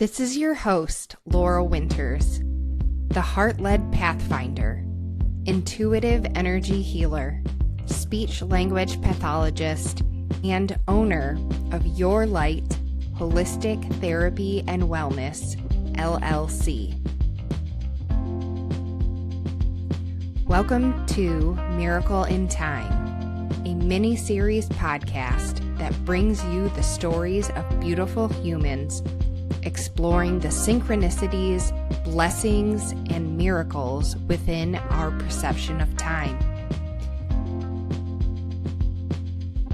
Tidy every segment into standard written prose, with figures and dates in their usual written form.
This is your host, Laura Winters, the heart-led pathfinder, intuitive energy healer, speech-language pathologist, and owner of Your Light Holistic Therapy and Wellness, LLC. Welcome to Miracle in Time, a mini-series podcast that brings you the stories of beautiful humans exploring the synchronicities, blessings, and miracles within our perception of time.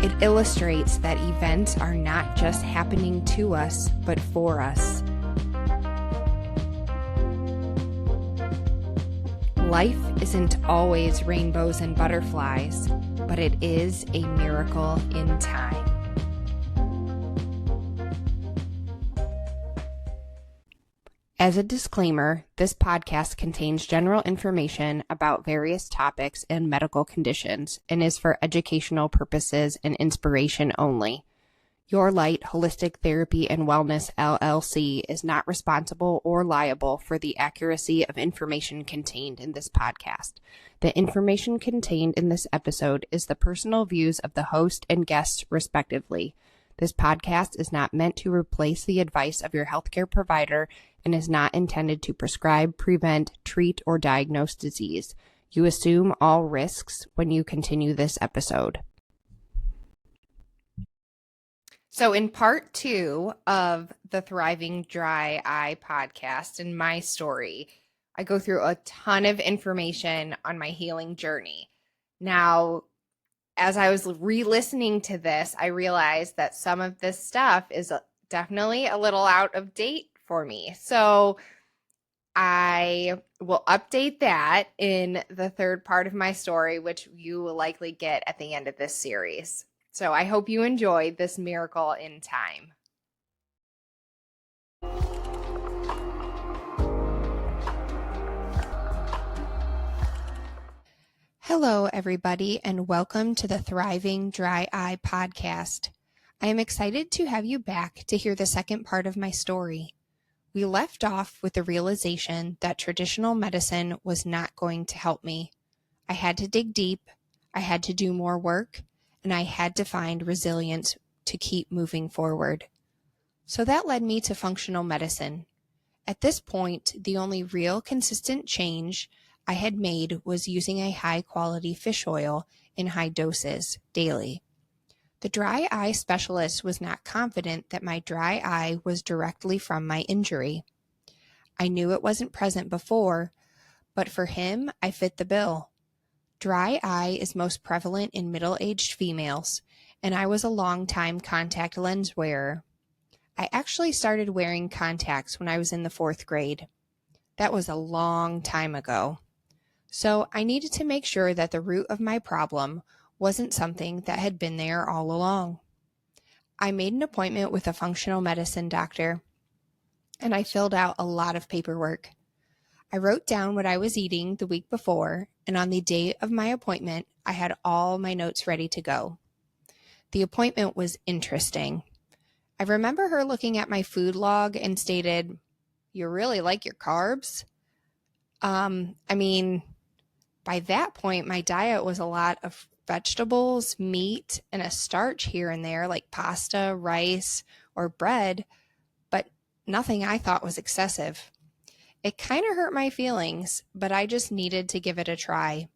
It illustrates that events are not just happening to us, but for us. Life isn't always rainbows and butterflies, but it is a miracle in time. As a disclaimer, this podcast contains general information about various topics and medical conditions and is for educational purposes and inspiration only. Your Light Holistic Therapy and Wellness LLC is not responsible or liable for the accuracy of information contained in this podcast. The information contained in this episode is the personal views of the host and guests respectively. This podcast is not meant to replace the advice of your healthcare provider and is not intended to prescribe, prevent, treat, or diagnose disease. You assume all risks when you continue this episode. So in part 2 of the Thriving Dry Eye podcast and my story, I go through a ton of information on my healing journey. Now, as I was re-listening to this, I realized that some of this stuff is definitely a little out of date for me. So I will update that in the third part of my story, which you will likely get at the end of this series. So I hope you enjoyed this miracle in time. Hello, everybody, and welcome to the Thriving Dry Eye podcast. I am excited to have you back to hear the second part of my story. We left off with the realization that traditional medicine was not going to help me. I had to dig deep, I had to do more work, and I had to find resilience to keep moving forward. So that led me to functional medicine. At this point, the only real consistent change I had made was using a high-quality fish oil in high doses daily. The dry eye specialist was not confident that my dry eye was directly from my injury. I knew it wasn't present before, but for him, I fit the bill. Dry eye is most prevalent in middle-aged females, and I was a long-time contact lens wearer. I actually started wearing contacts when I was in the 4th grade. That was a long time ago. So I needed to make sure that the root of my problem wasn't something that had been there all along. I made an appointment with a functional medicine doctor, and I filled out a lot of paperwork. I wrote down what I was eating the week before, and on the day of my appointment, I had all my notes ready to go. The appointment was interesting. I remember her looking at my food log and stated, "You really like your carbs?" By that point, my diet was a lot of vegetables, meat, and a starch here and there like pasta, rice, or bread, but nothing I thought was excessive. It kind of hurt my feelings, but I just needed to give it a try.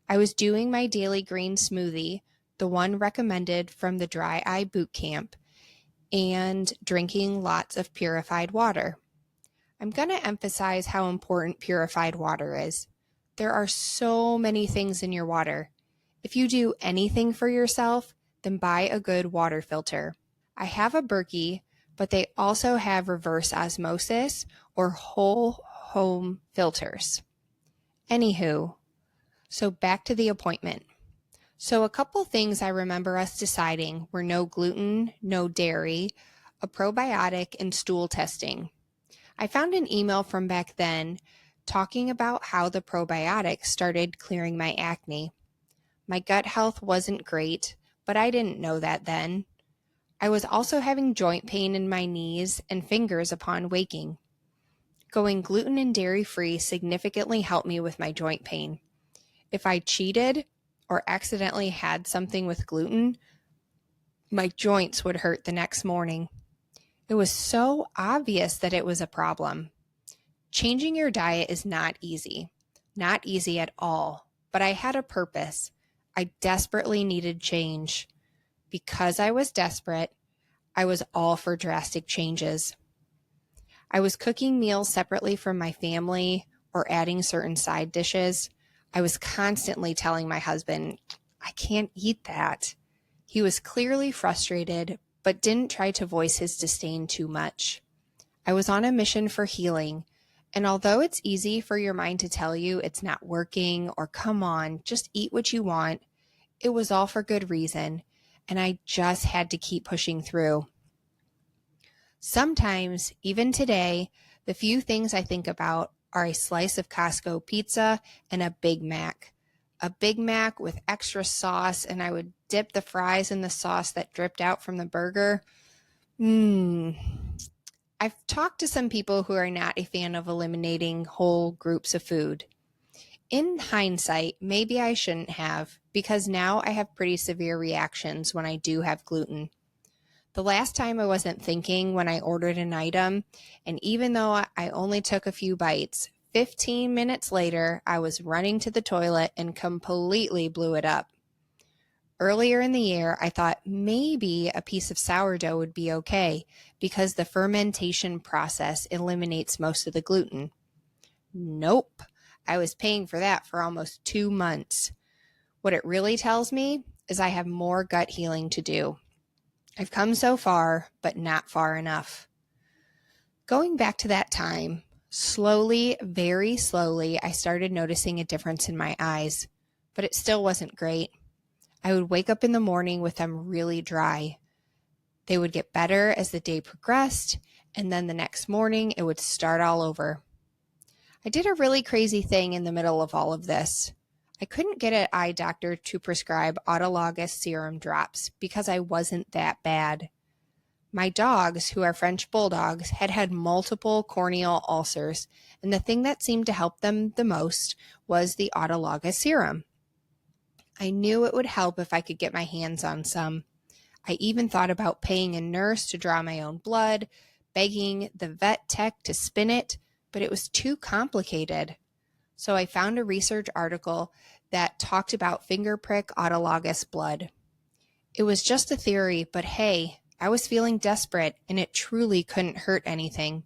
I was doing my daily green smoothie, the one recommended from the Dry Eye Boot Camp, and drinking lots of purified water. I'm going to emphasize how important purified water is. There are so many things in your water. If you do anything for yourself, then buy a good water filter. I have a Berkey, but they also have reverse osmosis or whole home filters. Anywho, so back to the appointment. So a couple things I remember us deciding were no gluten, no dairy, a probiotic, and stool testing. I found an email from back then talking about how the probiotics started clearing my acne. My gut health wasn't great, but I didn't know that then. I was also having joint pain in my knees and fingers upon waking. Going gluten and dairy-free significantly helped me with my joint pain. If I cheated or accidentally had something with gluten, my joints would hurt the next morning. It was so obvious that it was a problem. Changing your diet is not easy at all, but I had a purpose. I desperately needed change. Because I was desperate, I was all for drastic changes. I was cooking meals separately from my family or adding certain side dishes. I was constantly telling my husband, I can't eat that. He was clearly frustrated, but didn't try to voice his disdain too much. I was on a mission for healing, and although it's easy for your mind to tell you it's not working or come on, just eat what you want, it was all for good reason, and I just had to keep pushing through. Sometimes, even today, the few things I think about are a slice of Costco pizza and a Big Mac. A Big Mac with extra sauce, and I would dip the fries in the sauce that dripped out from the burger. I've talked to some people who are not a fan of eliminating whole groups of food. In hindsight, maybe I shouldn't have, because now I have pretty severe reactions when I do have gluten. The last time I wasn't thinking when I ordered an item, and even though I only took a few bites, 15 minutes later, I was running to the toilet and completely blew it up. Earlier in the year, I thought maybe a piece of sourdough would be okay because the fermentation process eliminates most of the gluten. Nope. I was paying for that for almost 2 months. What it really tells me is I have more gut healing to do. I've come so far, but not far enough. Going back to that time, slowly, very slowly, I started noticing a difference in my eyes, but it still wasn't great. I would wake up in the morning with them really dry. They would get better as the day progressed, and then the next morning it would start all over. I did a really crazy thing in the middle of all of this. I couldn't get an eye doctor to prescribe autologous serum drops because I wasn't that bad. My dogs, who are French bulldogs, had had multiple corneal ulcers, and the thing that seemed to help them the most was the autologous serum. I knew it would help if I could get my hands on some. I even thought about paying a nurse to draw my own blood, begging the vet tech to spin it, but it was too complicated. So I found a research article that talked about finger prick autologous blood. It was just a theory, but hey, I was feeling desperate and it truly couldn't hurt anything.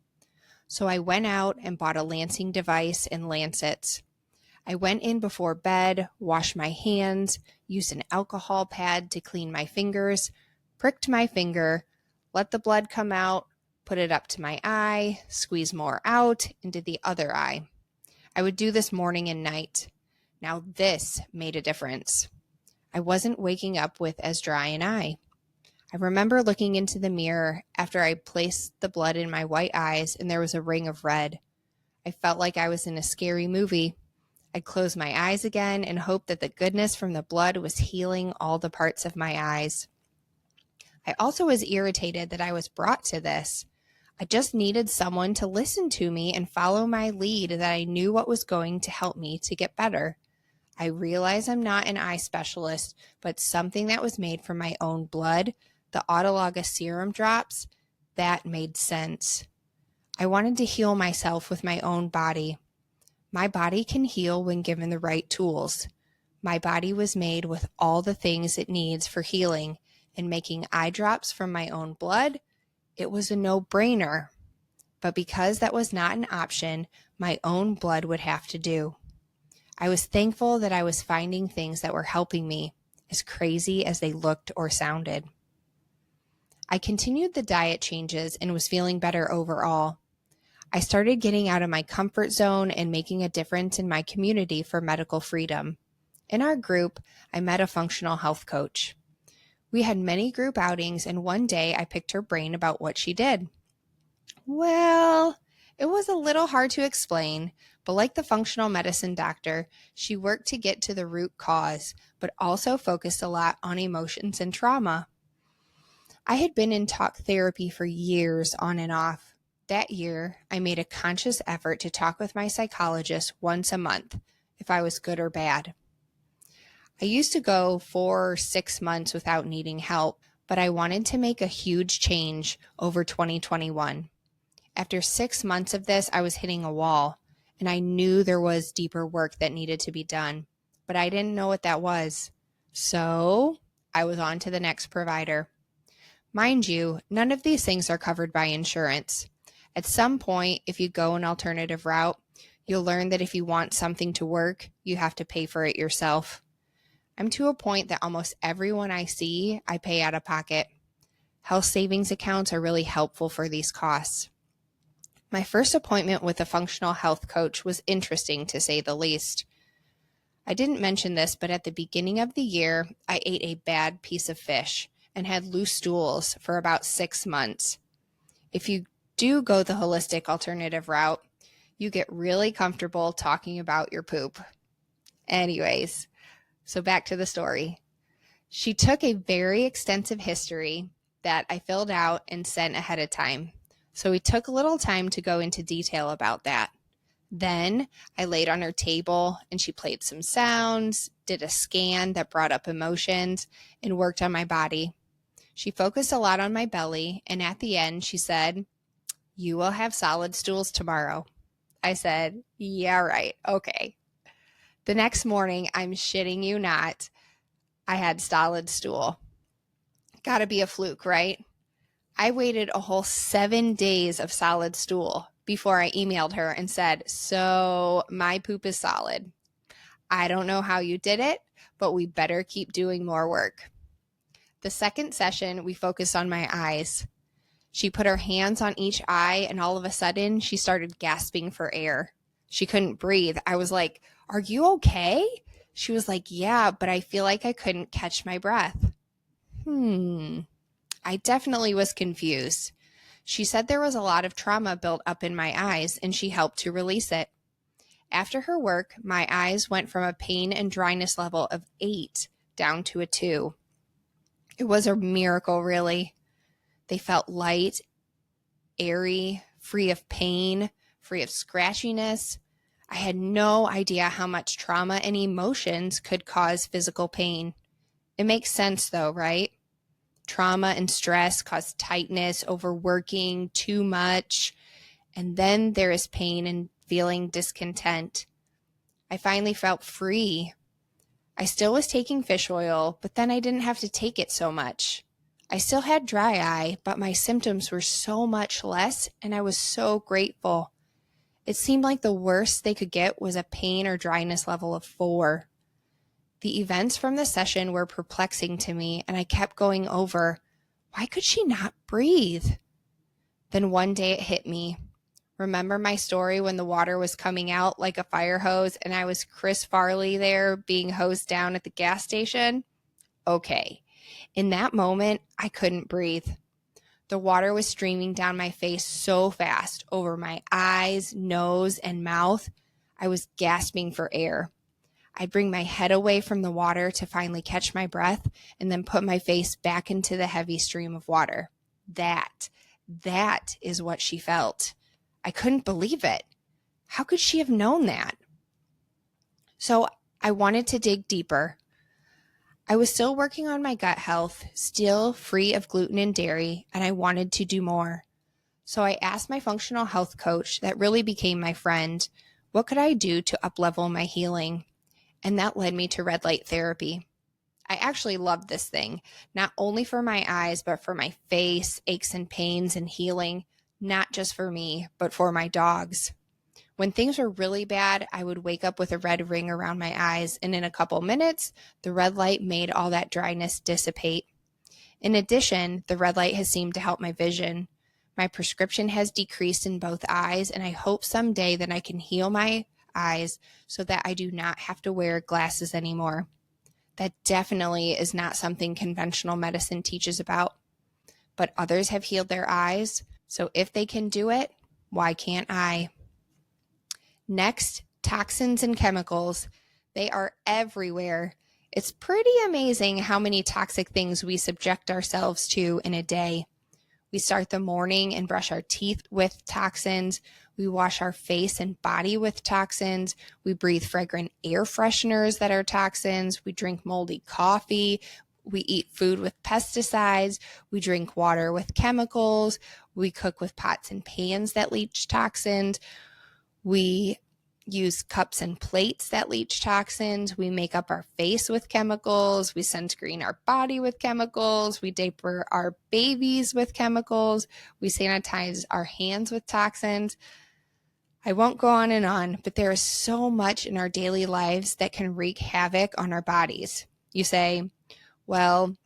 So I went out and bought a lancing device and lancets. I went in before bed, washed my hands, used an alcohol pad to clean my fingers, pricked my finger, let the blood come out, put it up to my eye, squeeze more out into the other eye. I would do this morning and night. Now this made a difference. I wasn't waking up with as dry an eye. I remember looking into the mirror after I placed the blood in my white eyes and there was a ring of red. I felt like I was in a scary movie. I'd close my eyes again and hope that the goodness from the blood was healing all the parts of my eyes. I also was irritated that I was brought to this. I just needed someone to listen to me and follow my lead that I knew what was going to help me to get better. I realize I'm not an eye specialist, but something that was made from my own blood, the autologous serum drops, that made sense. I wanted to heal myself with my own body. My body can heal when given the right tools. My body was made with all the things it needs for healing, and making eye drops from my own blood, it was a no-brainer. But because that was not an option, my own blood would have to do. I was thankful that I was finding things that were helping me, as crazy as they looked or sounded. I continued the diet changes and was feeling better overall. I started getting out of my comfort zone and making a difference in my community for medical freedom. In our group, I met a functional health coach. We had many group outings, and one day I picked her brain about what she did. Well, it was a little hard to explain, but like the functional medicine doctor, she worked to get to the root cause, but also focused a lot on emotions and trauma. I had been in talk therapy for years on and off. That year, I made a conscious effort to talk with my psychologist once a month, if I was good or bad. I used to go 4 or 6 months without needing help, but I wanted to make a huge change over 2021. After 6 months of this, I was hitting a wall, and I knew there was deeper work that needed to be done, but I didn't know what that was. So I was on to the next provider. Mind you, none of these things are covered by insurance. At some point, if you go an alternative route, you'll learn that if you want something to work, you have to pay for it yourself. I'm to a point that almost everyone I see, I pay out of pocket. Health savings accounts are really helpful for these costs. My first appointment with a functional health coach was interesting, to say the least. I didn't mention this, but at the beginning of the year, I ate a bad piece of fish and had loose stools for about 6 months. If you do go the holistic alternative route, you get really comfortable talking about your poop. Anyways, so back to the story. She took a very extensive history that I filled out and sent ahead of time. So we took a little time to go into detail about that. Then I laid on her table and she played some sounds, did a scan that brought up emotions, and worked on my body. She focused a lot on my belly, and at the end she said, "You will have solid stools tomorrow." I said, "Yeah, right. Okay." The next morning, I'm shitting you not, I had solid stool. Gotta be a fluke, right? I waited a whole 7 days of solid stool before I emailed her and said, "So my poop is solid. I don't know how you did it, but we better keep doing more work." The second session, we focused on my eyes. She put her hands on each eye, and all of a sudden, she started gasping for air. She couldn't breathe. I was like, "Are you okay?" She was like, "Yeah, but I feel like I couldn't catch my breath." I definitely was confused. She said there was a lot of trauma built up in my eyes, and she helped to release it. After her work, my eyes went from a pain and dryness level of 8 down to a 2. It was a miracle, really. They felt light, airy, free of pain, free of scratchiness. I had no idea how much trauma and emotions could cause physical pain. It makes sense though, right? Trauma and stress cause tightness, overworking, too much, and then there is pain and feeling discontent. I finally felt free. I still was taking fish oil, but then I didn't have to take it so much. I still had dry eye, but my symptoms were so much less, and I was so grateful. It seemed like the worst they could get was a pain or dryness level of 4. The events from the session were perplexing to me, and I kept going over, why could she not breathe? Then one day it hit me. Remember my story when the water was coming out like a fire hose and I was Chris Farley there being hosed down at the gas station? Okay. In that moment, I couldn't breathe. The water was streaming down my face so fast, over my eyes, nose, and mouth. I was gasping for air. I'd bring my head away from the water to finally catch my breath and then put my face back into the heavy stream of water. That is what she felt. I couldn't believe it. How could she have known that? So I wanted to dig deeper. I was still working on my gut health, still free of gluten and dairy, and I wanted to do more. So I asked my functional health coach that really became my friend, what could I do to uplevel my healing? And that led me to red light therapy. I actually loved this thing, not only for my eyes, but for my face, aches and pains, and healing, not just for me, but for my dogs. When things were really bad, I would wake up with a red ring around my eyes, and in a couple minutes, the red light made all that dryness dissipate. In addition, the red light has seemed to help my vision. My prescription has decreased in both eyes, and I hope someday that I can heal my eyes so that I do not have to wear glasses anymore. That definitely is not something conventional medicine teaches about, but others have healed their eyes, so if they can do it, why can't I? Next, toxins and chemicals. They are everywhere. It's pretty amazing how many toxic things we subject ourselves to in a day. We start the morning and brush our teeth with toxins. We wash our face and body with toxins. We breathe fragrant air fresheners that are toxins. We drink moldy coffee. We eat food with pesticides. We drink water with chemicals. We cook with pots and pans that leach toxins. We use cups and plates that leach toxins. We make up our face with chemicals. We sunscreen our body with chemicals. We diaper our babies with chemicals. We sanitize our hands with toxins. I won't go on, but there is so much in our daily lives that can wreak havoc on our bodies. You say, well,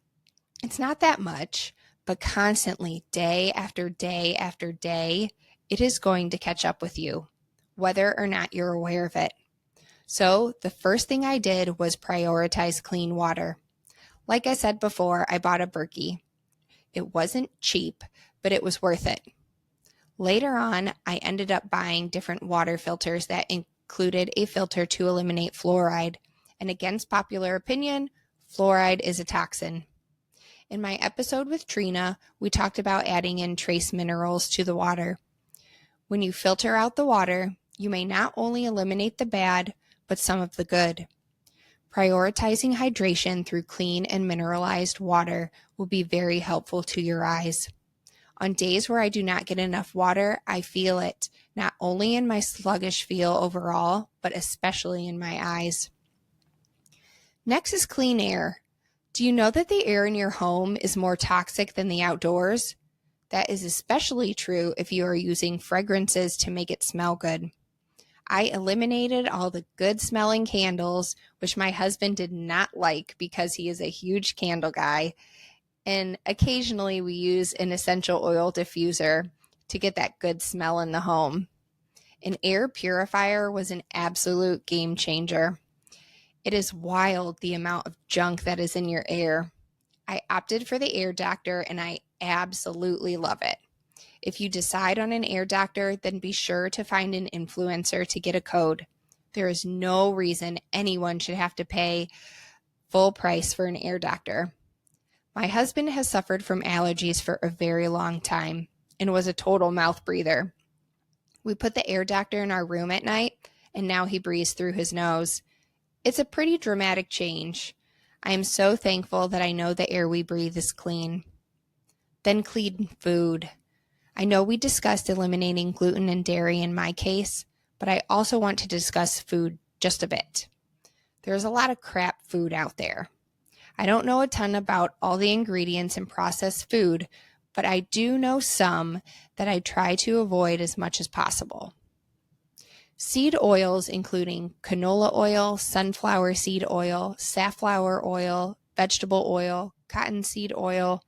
it's not that much, but constantly, day after day after day, it is going to catch up with you, whether or not you're aware of it. So the first thing I did was prioritize clean water. Like I said before, I bought a Berkey. It wasn't cheap, but it was worth it. Later on, I ended up buying different water filters that included a filter to eliminate fluoride. And against popular opinion, fluoride is a toxin. In my episode with Trina, we talked about adding in trace minerals to the water. When you filter out the water, you may not only eliminate the bad, but some of the good. Prioritizing hydration through clean and mineralized water will be very helpful to your eyes. On days where I do not get enough water, I feel it, not only in my sluggish feel overall, but especially in my eyes. Next is clean air. Do you know that the air in your home is more toxic than the outdoors? That is especially true if you are using fragrances to make it smell good. I eliminated all the good smelling candles, which my husband did not like because he is a huge candle guy. And occasionally we use an essential oil diffuser to get that good smell in the home. An air purifier was an absolute game changer. It is wild the amount of junk that is in your air. I opted for the Air Doctor and I absolutely love it. If you decide on an air doctor, then be sure to find an influencer to get a code. There is no reason anyone should have to pay full price for an air doctor. My husband has suffered from allergies for a very long time and was a total mouth breather. We put the air doctor in our room at night, and now he breathes through his nose. It's a pretty dramatic change. I am so thankful that I know the air we breathe is clean. Then clean food. I know we discussed eliminating gluten and dairy in my case, but I also want to discuss food just a bit. There's a lot of crap food out there. I don't know a ton about all the ingredients in processed food, but I do know some that I try to avoid as much as possible. Seed oils including canola oil, sunflower seed oil, safflower oil, vegetable oil, cottonseed oil.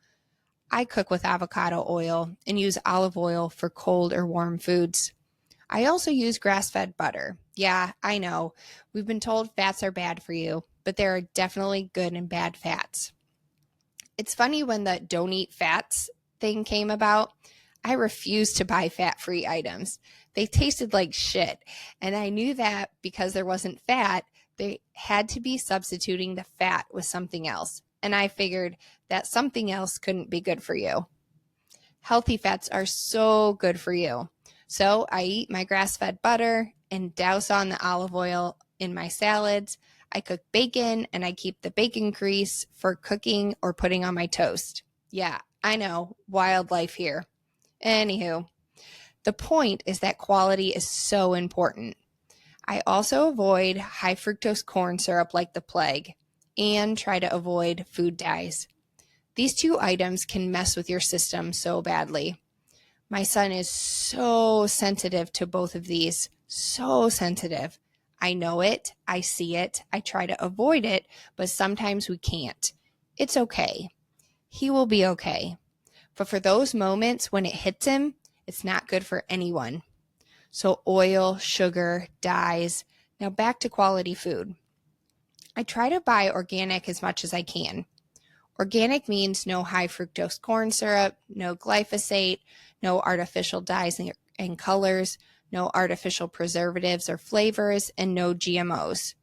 I cook with avocado oil and use olive oil for cold or warm foods. I also use grass-fed butter. Yeah, I know. We've been told fats are bad for you, but there are definitely good and bad fats. It's funny when the don't eat fats thing came about, I refused to buy fat-free items. They tasted like shit, and I knew that because there wasn't fat, they had to be substituting the fat with something else. And I figured that something else couldn't be good for you. Healthy fats are so good for you. So I eat my grass-fed butter and douse on the olive oil in my salads. I cook bacon and I keep the bacon grease for cooking or putting on my toast. Yeah, I know, wildlife here. Anywho, the point is that quality is so important. I also avoid high fructose corn syrup like the plague and try to avoid food dyes. These two items can mess with your system so badly. My son is so sensitive to both of these, so sensitive. I know it, I see it, I try to avoid it, but sometimes we can't. It's okay. He will be okay. But for those moments when it hits him, it's not good for anyone. So oil, sugar, dyes. Now back to quality food. I try to buy organic as much as I can. Organic means no high fructose corn syrup, no glyphosate, no artificial dyes and colors, no artificial preservatives or flavors, and no GMOs.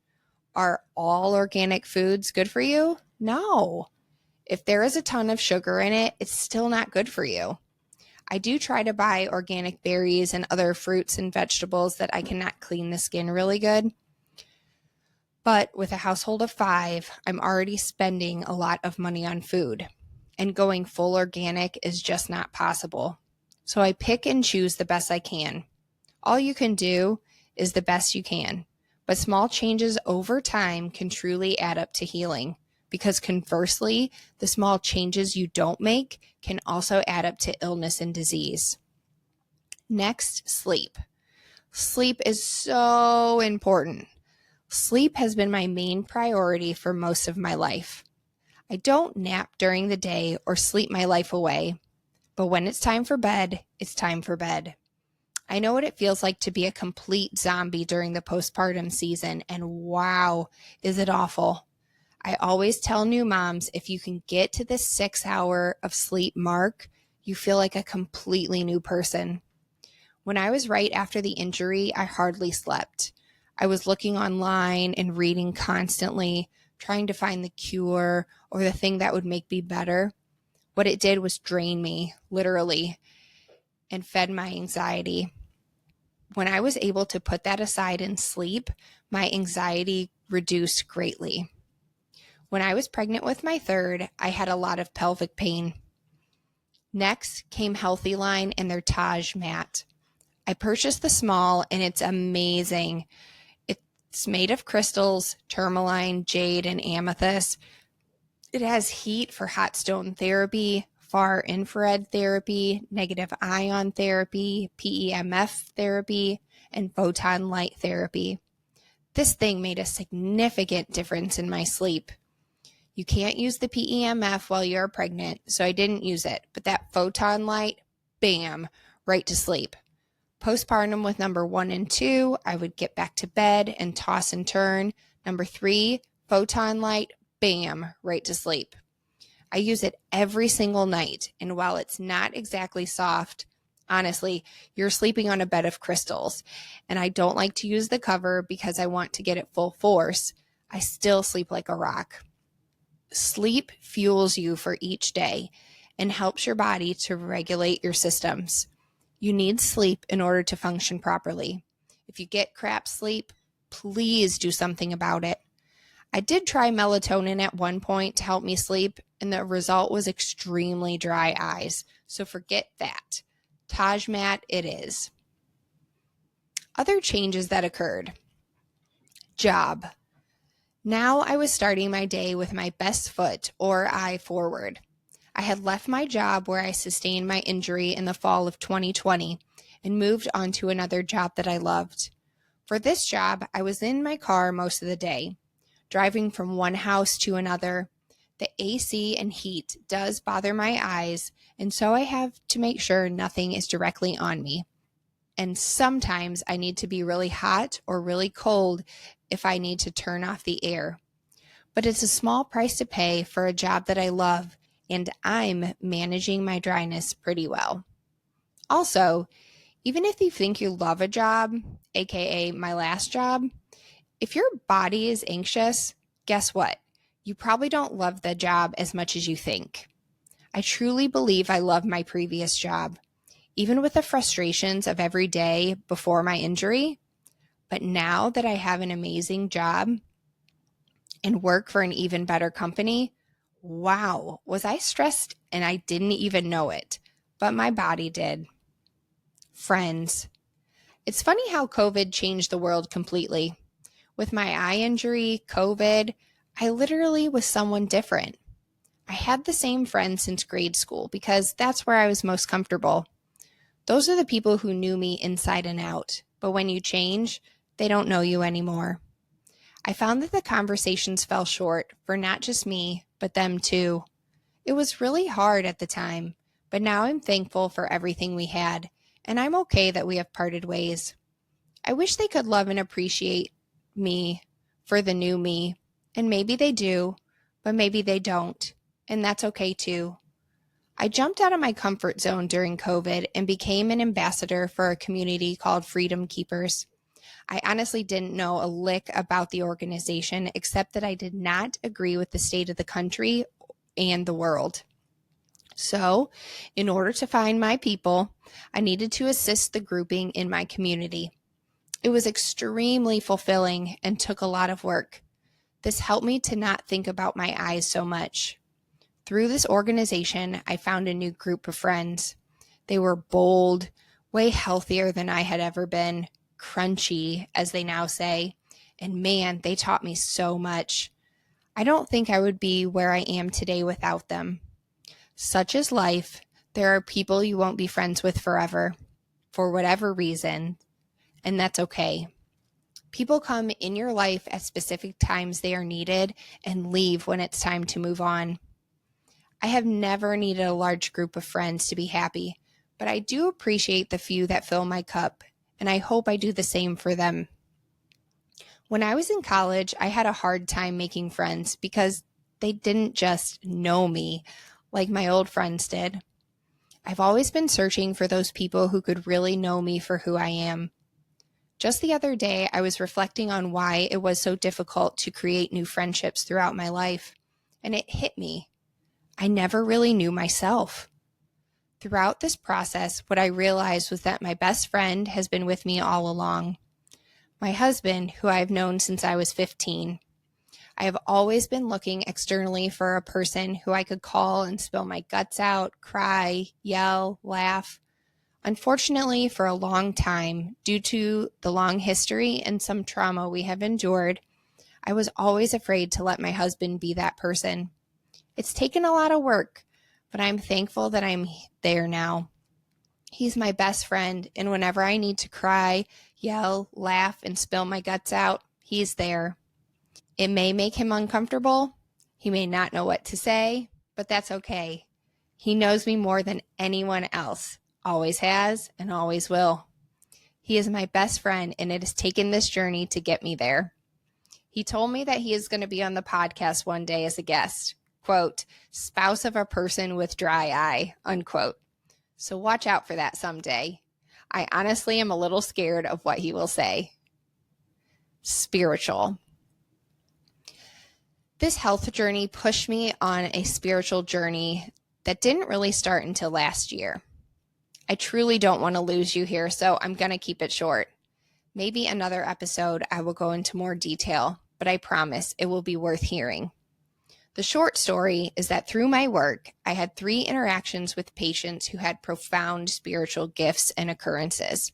Are all organic foods good for you? No. If there is a ton of sugar in it, it's still not good for you. I do try to buy organic berries and other fruits and vegetables that I cannot clean the skin really good. But with a household of 5, I'm already spending a lot of money on food, and going full organic is just not possible. So I pick and choose the best I can. All you can do is the best you can, but small changes over time can truly add up to healing, because conversely, the small changes you don't make can also add up to illness and disease. Next, sleep. Sleep is so important. Sleep has been my main priority for most of my life. I don't nap during the day or sleep my life away, but when it's time for bed, it's time for bed. I know what it feels like to be a complete zombie during the postpartum season, and wow, is it awful. I always tell new moms, if you can get to this 6-hour of sleep mark, you feel like a completely new person. When I was right after the injury, I hardly slept. I was looking online and reading constantly, trying to find the cure or the thing that would make me better. What it did was drain me, literally, and fed my anxiety. When I was able to put that aside and sleep, my anxiety reduced greatly. When I was pregnant with my third, I had a lot of pelvic pain. Next came Healthy Line and their Taj mat. I purchased the small, and it's amazing. It's made of crystals, tourmaline, jade, and amethyst. It has heat for hot stone therapy, far infrared therapy, negative ion therapy, PEMF therapy, and photon light therapy. This thing made a significant difference in my sleep. You can't use the PEMF while you're pregnant, so I didn't use it. But that photon light, bam, right to sleep. Postpartum with number 1 and 2, I would get back to bed and toss and turn. Number 3, photon light, bam, right to sleep. I use it every single night, and while it's not exactly soft, honestly, you're sleeping on a bed of crystals, and I don't like to use the cover because I want to get it full force. I still sleep like a rock. Sleep fuels you for each day and helps your body to regulate your systems. You need sleep in order to function properly. If you get crap sleep, please do something about it. I did try melatonin at one point to help me sleep, and the result was extremely dry eyes. So forget that. Taj mat it is. Other changes that occurred. Job. Now I was starting my day with my best foot or eye forward. I had left my job where I sustained my injury in the fall of 2020 and moved on to another job that I loved. For this job, I was in my car most of the day, driving from one house to another. The AC and heat does bother my eyes, and so I have to make sure nothing is directly on me. And sometimes I need to be really hot or really cold if I need to turn off the air. But it's a small price to pay for a job that I love, and I'm managing my dryness pretty well. Also, even if you think you love a job, aka my last job, if your body is anxious, guess what? You probably don't love the job as much as you think. I truly believe I love my previous job, even with the frustrations of every day before my injury. But now that I have an amazing job and work for an even better company, wow, was I stressed and I didn't even know it, but my body did. Friends. It's funny how COVID changed the world completely. With my eye injury, COVID, I literally was someone different. I had the same friends since grade school because that's where I was most comfortable. Those are the people who knew me inside and out, but when you change, they don't know you anymore. I found that the conversations fell short for not just me, but them too. It was really hard at the time, but now I'm thankful for everything we had, and I'm okay that we have parted ways. I wish they could love and appreciate me for the new me, and maybe they do, but maybe they don't, and that's okay too. I jumped out of my comfort zone during COVID and became an ambassador for a community called Freedom Keepers. I honestly didn't know a lick about the organization except that I did not agree with the state of the country and the world. So, in order to find my people, I needed to assist the grouping in my community. It was extremely fulfilling and took a lot of work. This helped me to not think about my eyes so much. Through this organization, I found a new group of friends. They were bold, way healthier than I had ever been, crunchy, as they now say, and man, they taught me so much. I don't think I would be where I am today without them. Such is life. There are people you won't be friends with forever, for whatever reason, and that's okay. People come in your life at specific times they are needed and leave when it's time to move on. I have never needed a large group of friends to be happy, but I do appreciate the few that fill my cup, and I hope I do the same for them. When I was in college, I had a hard time making friends because they didn't just know me like my old friends did. I've always been searching for those people who could really know me for who I am. Just the other day, I was reflecting on why it was so difficult to create new friendships throughout my life, and it hit me. I never really knew myself. Throughout this process, what I realized was that my best friend has been with me all along. My husband, who I have known since I was 15. I have always been looking externally for a person who I could call and spill my guts out, cry, yell, laugh. Unfortunately, for a long time, due to the long history and some trauma we have endured, I was always afraid to let my husband be that person. It's taken a lot of work, but I'm thankful that I'm there now. He's my best friend, and whenever I need to cry, yell, laugh, and spill my guts out, he's there. It may make him uncomfortable. He may not know what to say, but that's okay. He knows me more than anyone else, always has and always will. He is my best friend, and it has taken this journey to get me there. He told me that he is going to be on the podcast one day as a guest. Quote, spouse of a person with dry eye, unquote. So watch out for that someday. I honestly am a little scared of what he will say. Spiritual. This health journey pushed me on a spiritual journey that didn't really start until last year. I truly don't want to lose you here, so I'm going to keep it short. Maybe another episode I will go into more detail, but I promise it will be worth hearing. The short story is that through my work, I had 3 interactions with patients who had profound spiritual gifts and occurrences.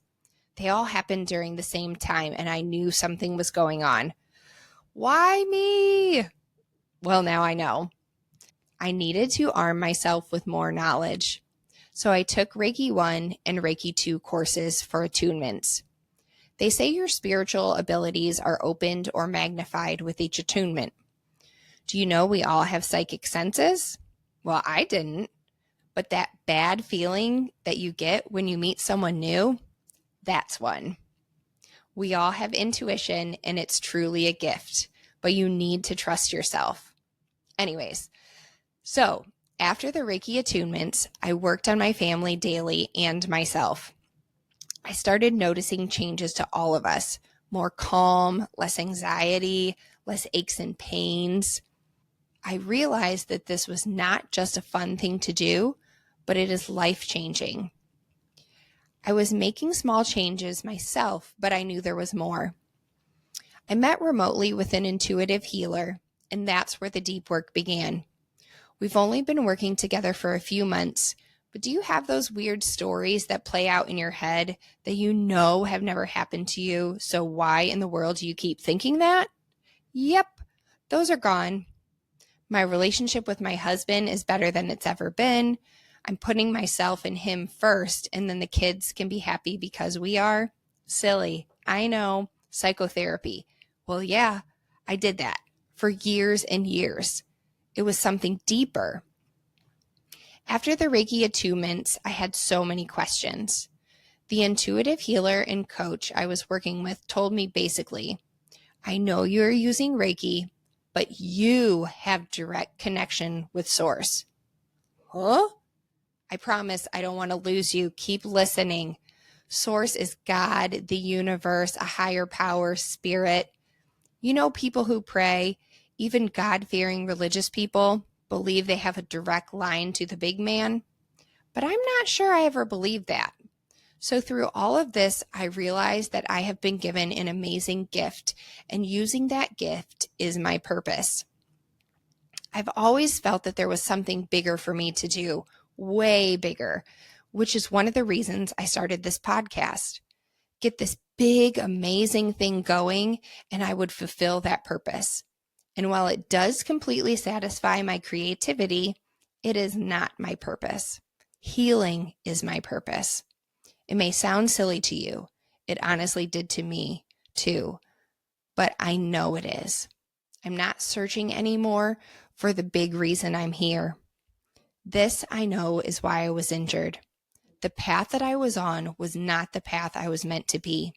They all happened during the same time, and I knew something was going on. Why me? Well, now I know. I needed to arm myself with more knowledge. So I took Reiki 1 and Reiki 2 courses for attunements. They say your spiritual abilities are opened or magnified with each attunement. Do you know we all have psychic senses? Well, I didn't. But that bad feeling that you get when you meet someone new, that's one. We all have intuition, and it's truly a gift, but you need to trust yourself. Anyways, so after the Reiki attunements, I worked on my family daily and myself. I started noticing changes to all of us, more calm, less anxiety, less aches and pains. I realized that this was not just a fun thing to do, but it is life-changing. I was making small changes myself, but I knew there was more. I met remotely with an intuitive healer, and that's where the deep work began. We've only been working together for a few months, but do you have those weird stories that play out in your head that you know have never happened to you, so why in the world do you keep thinking that? Yep, those are gone. My relationship with my husband is better than it's ever been. I'm putting myself and him first, and then the kids can be happy because we are. Silly, I know. Psychotherapy. Well, yeah, I did that for years and years. It was something deeper. After the Reiki attunements, I had so many questions. The intuitive healer and coach I was working with told me basically, I know you're using Reiki, but you have direct connection with Source. Huh? I promise I don't want to lose you. Keep listening. Source is God, the universe, a higher power, spirit. You know, people who pray, even God-fearing religious people, believe they have a direct line to the big man. But I'm not sure I ever believed that. So through all of this, I realized that I have been given an amazing gift, and using that gift is my purpose. I've always felt that there was something bigger for me to do, way bigger, which is one of the reasons I started this podcast. Get this big, amazing thing going, and I would fulfill that purpose. And while it does completely satisfy my creativity, it is not my purpose. Healing is my purpose. It may sound silly to you. It honestly did to me too, but I know it is. I'm not searching anymore for the big reason I'm here. This, I know, is why I was injured. The path that I was on was not the path I was meant to be.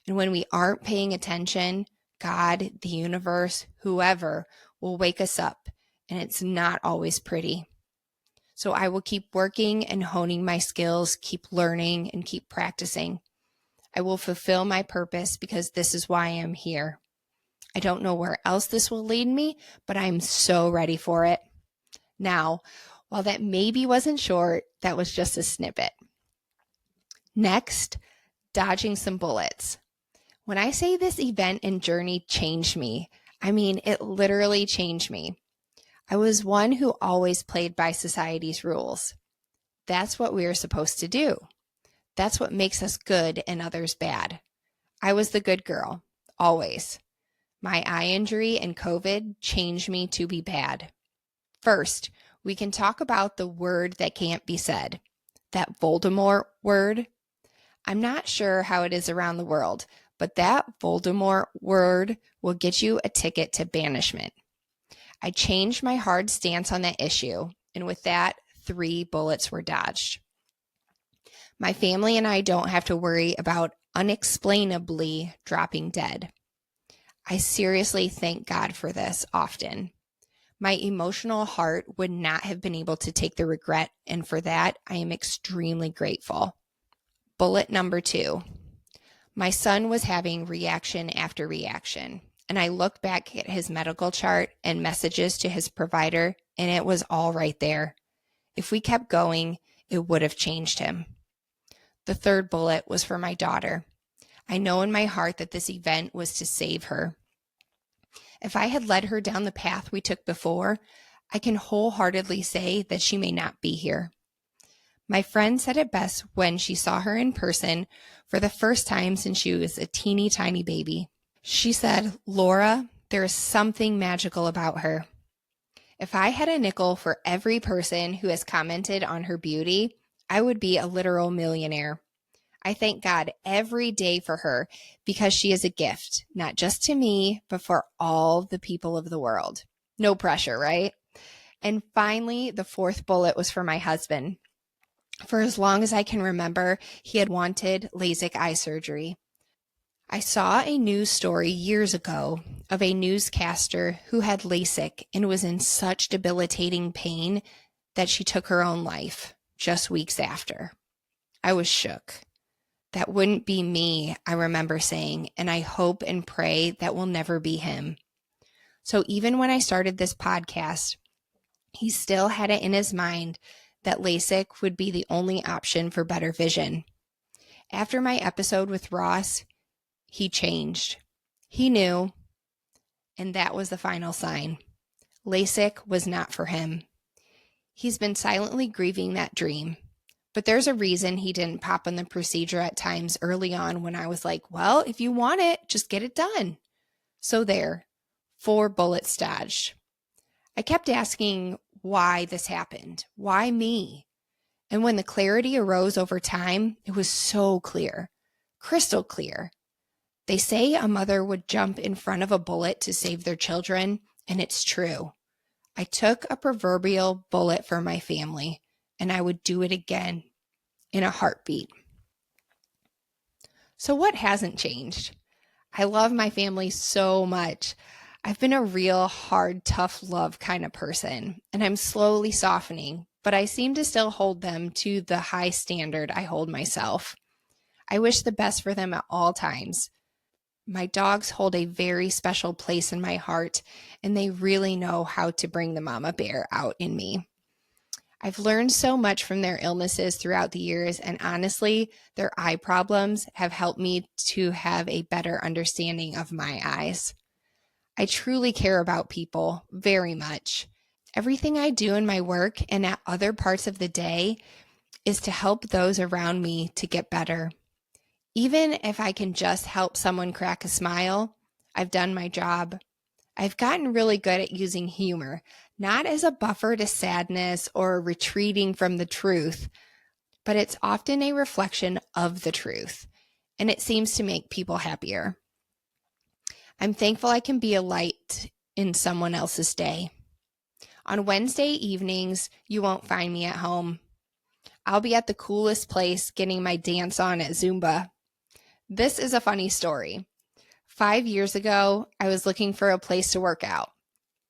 And when we aren't paying attention, God, the universe, whoever will wake us up, and it's not always pretty. So I will keep working and honing my skills, keep learning, and keep practicing. I will fulfill my purpose because this is why I am here. I don't know where else this will lead me, but I'm so ready for it. Now, while that maybe wasn't short, that was just a snippet. Next, dodging some bullets. When I say this event and journey changed me, I mean it literally changed me. I was one who always played by society's rules. That's what we are supposed to do. That's what makes us good and others bad. I was the good girl, always. My eye injury and COVID changed me to be bad. First, we can talk about the word that can't be said, that Voldemort word. I'm not sure how it is around the world, but that Voldemort word will get you a ticket to banishment. I changed my hard stance on that issue, and with that, 3 bullets were dodged. My family and I don't have to worry about unexplainably dropping dead. I seriously thank God for this often. My emotional heart would not have been able to take the regret, and for that, I am extremely grateful. Bullet number 2. My son was having reaction after reaction, and I looked back at his medical chart and messages to his provider, and it was all right there. If we kept going, it would have changed him. The 3rd bullet was for my daughter. I know in my heart that this event was to save her. If I had led her down the path we took before, I can wholeheartedly say that she may not be here. My friend said it best when she saw her in person for the first time since she was a teeny tiny baby. She said, "Laura, there is something magical about her." If I had a nickel for every person who has commented on her beauty, I would be a literal millionaire. I thank God every day for her because she is a gift, not just to me, but for all the people of the world. No pressure, right? And finally, the 4th bullet was for my husband. For as long as I can remember, he had wanted LASIK eye surgery. I saw a news story years ago of a newscaster who had LASIK and was in such debilitating pain that she took her own life just weeks after. I was shook. That wouldn't be me, I remember saying, and I hope and pray that will never be him. So even when I started this podcast, he still had it in his mind that LASIK would be the only option for better vision. After my episode with Ross, he changed. He knew, and that was the final sign. LASIK was not for him. He's been silently grieving that dream. But there's a reason he didn't pop on the procedure at times early on when I was like, well, if you want it, just get it done. So there, 4 bullets dodged. I kept asking why this happened. Why me? And when the clarity arose over time, it was so clear, crystal clear. They say a mother would jump in front of a bullet to save their children, and it's true. I took a proverbial bullet for my family, and I would do it again in a heartbeat. So what hasn't changed? I love my family so much. I've been a real hard, tough love kind of person, and I'm slowly softening, but I seem to still hold them to the high standard I hold myself. I wish the best for them at all times. My dogs hold a very special place in my heart, and they really know how to bring the mama bear out in me. I've learned so much from their illnesses throughout the years, and honestly, their eye problems have helped me to have a better understanding of my eyes. I truly care about people very much. Everything I do in my work and at other parts of the day is to help those around me to get better. Even if I can just help someone crack a smile, I've done my job. I've gotten really good at using humor, not as a buffer to sadness or retreating from the truth, but it's often a reflection of the truth, and it seems to make people happier. I'm thankful I can be a light in someone else's day. On Wednesday evenings, you won't find me at home. I'll be at the coolest place getting my dance on at Zumba. This is a funny story. 5 years ago, I was looking for a place to work out.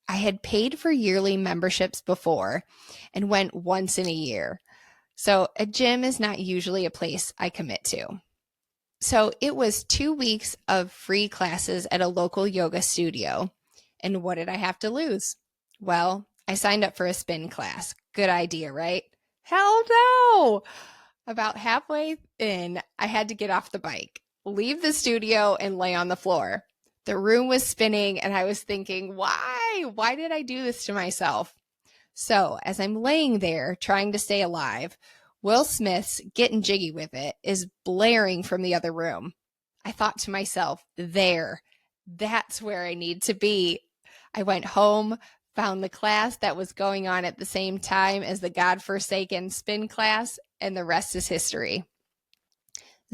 I had paid for yearly memberships before and went once in a year. So a gym is not usually a place I commit to. So it was 2 weeks of free classes at a local yoga studio. And what did I have to lose? Well, I signed up for a spin class. Good idea, right? Hell no! About halfway in, I had to get off the bike, leave the studio, and lay on the floor. The room was spinning, and I was thinking, why? Why did I do this to myself? So, as I'm laying there trying to stay alive, Will Smith's Getting Jiggy with It is blaring from the other room. I thought to myself, that's where I need to be. I went home, found the class that was going on at the same time as the godforsaken spin class, and the rest is history.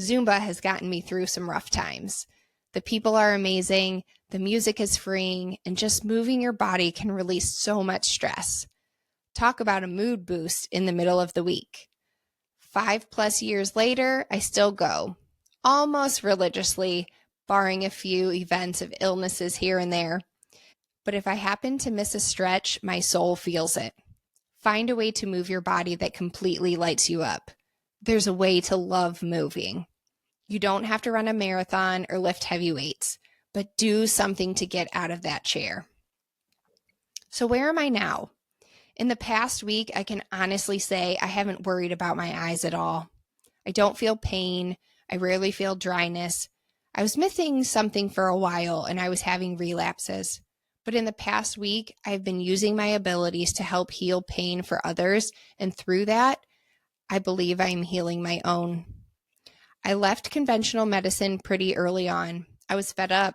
Zumba has gotten me through some rough times. The people are amazing, the music is freeing, and just moving your body can release so much stress. Talk about a mood boost in the middle of the week. 5+ years later, I still go, almost religiously, barring a few events of illnesses here and there. But if I happen to miss a stretch, my soul feels it. Find a way to move your body that completely lights you up. There's a way to love moving. You don't have to run a marathon or lift heavy weights, but do something to get out of that chair. So where am I now? In the past week, I can honestly say I haven't worried about my eyes at all. I don't feel pain. I rarely feel dryness. I was missing something for a while and I was having relapses. But in the past week, I've been using my abilities to help heal pain for others. And through that, I believe I'm healing my own. I left conventional medicine pretty early on. I was fed up.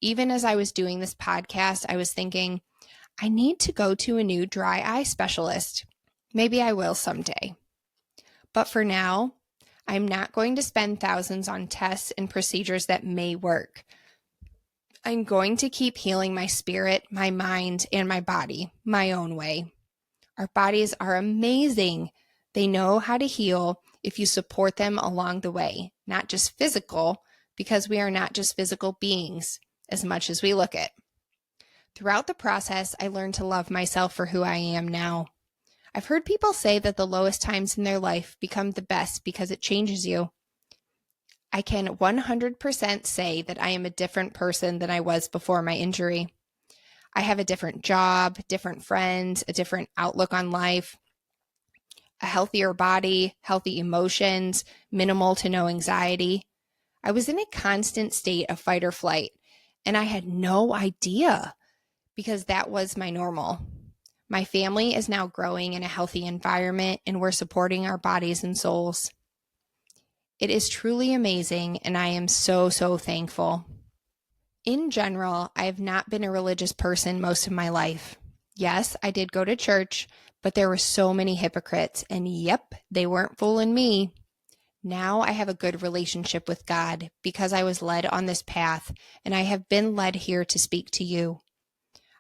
Even as I was doing this podcast, I was thinking, I need to go to a new dry eye specialist. Maybe I will someday. But for now, I'm not going to spend thousands on tests and procedures that may work. I'm going to keep healing my spirit, my mind, and my body my own way. Our bodies are amazing. They know how to heal if you support them along the way, not just physical, because we are not just physical beings as much as we look it. Throughout the process, I learned to love myself for who I am now. I've heard people say that the lowest times in their life become the best because it changes you. I can 100% say that I am a different person than I was before my injury. I have a different job, different friends, a different outlook on life, a healthier body, healthy emotions, minimal to no anxiety. I was in a constant state of fight or flight, and I had no idea because that was my normal. My family is now growing in a healthy environment, and we're supporting our bodies and souls. It is truly amazing, and I am so thankful. In general, I have not been a religious person most of my life. Yes, I did go to church, but there were so many hypocrites, and yep, they weren't fooling me. Now I have a good relationship with God because I was led on this path, and I have been led here to speak to you.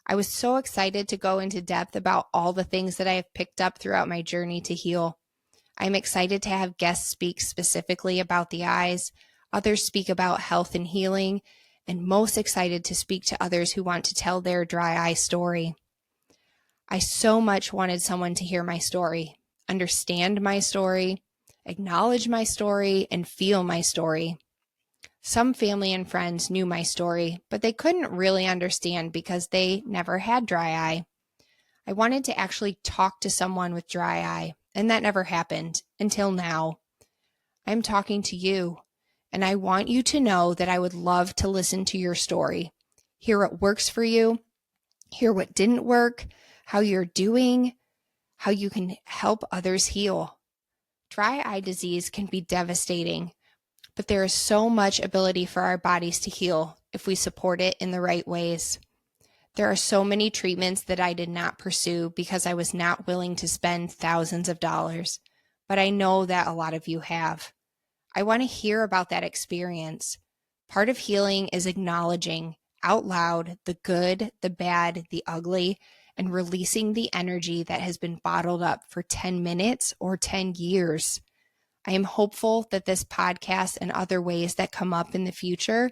I was so excited to go into depth about all the things that I have picked up throughout my journey to heal. I'm excited to have guests speak specifically about the eyes, others speak about health and healing, and most excited to speak to others who want to tell their dry eye story. I so much wanted someone to hear my story, understand my story, acknowledge my story, and feel my story. Some family and friends knew my story, but they couldn't really understand because they never had dry eye. I wanted to actually talk to someone with dry eye, and that never happened until now. I'm talking to you, and I want you to know that I would love to listen to your story, hear what works for you, hear what didn't work, how you're doing, how you can help others heal. Dry eye disease can be devastating, but there is so much ability for our bodies to heal if we support it in the right ways. There are so many treatments that I did not pursue because I was not willing to spend thousands of dollars, but I know that a lot of you have. I want to hear about that experience. Part of healing is acknowledging out loud the good, the bad, the ugly, and releasing the energy that has been bottled up for 10 minutes or 10 years. I am hopeful that this podcast and other ways that come up in the future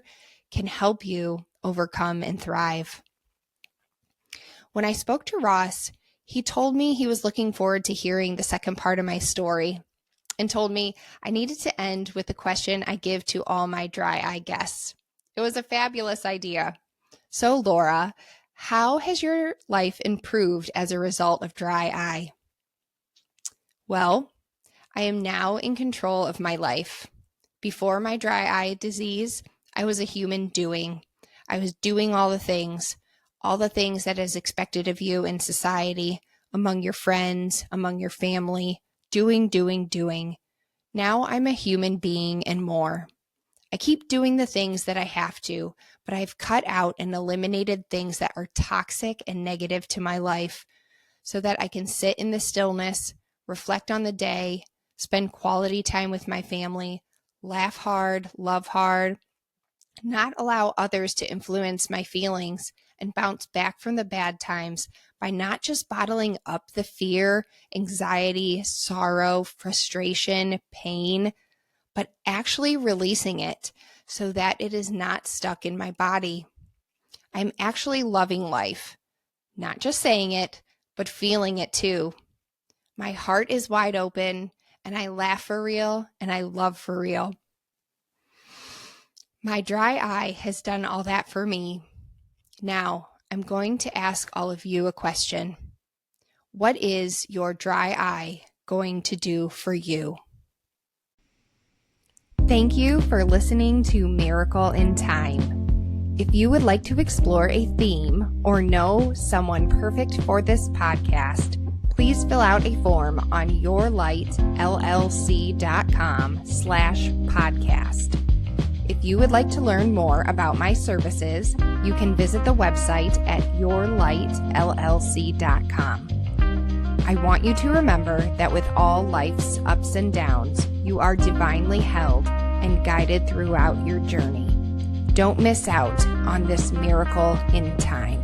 can help you overcome and thrive. When I spoke to Ross, he told me he was looking forward to hearing the second part of my story and told me I needed to end with the question I give to all my dry eye guests. It was a fabulous idea. So, Laura, how has your life improved as a result of dry eye? Well, I am now in control of my life. Before my dry eye disease, I was a human doing. I was doing all the things that is expected of you in society, among your friends, among your family, doing. Now I'm a human being and more. I keep doing the things that I have to, but I've cut out and eliminated things that are toxic and negative to my life so that I can sit in the stillness, reflect on the day, spend quality time with my family, laugh hard, love hard, not allow others to influence my feelings, and bounce back from the bad times by not just bottling up the fear, anxiety, sorrow, frustration, pain, but actually releasing it so that it is not stuck in my body. I'm actually loving life, not just saying it, but feeling it too. My heart is wide open, and I laugh for real, and I love for real. My dry eye has done all that for me. Now, I'm going to ask all of you a question. What is your dry eye going to do for you? Thank you for listening to Miracle in Time. If you would like to explore a theme or know someone perfect for this podcast, please fill out a form on yourlightllc.com/podcast. If you would like to learn more about my services, you can visit the website at yourlightllc.com. I want you to remember that with all life's ups and downs, you are divinely held and guided throughout your journey. Don't miss out on this miracle in time.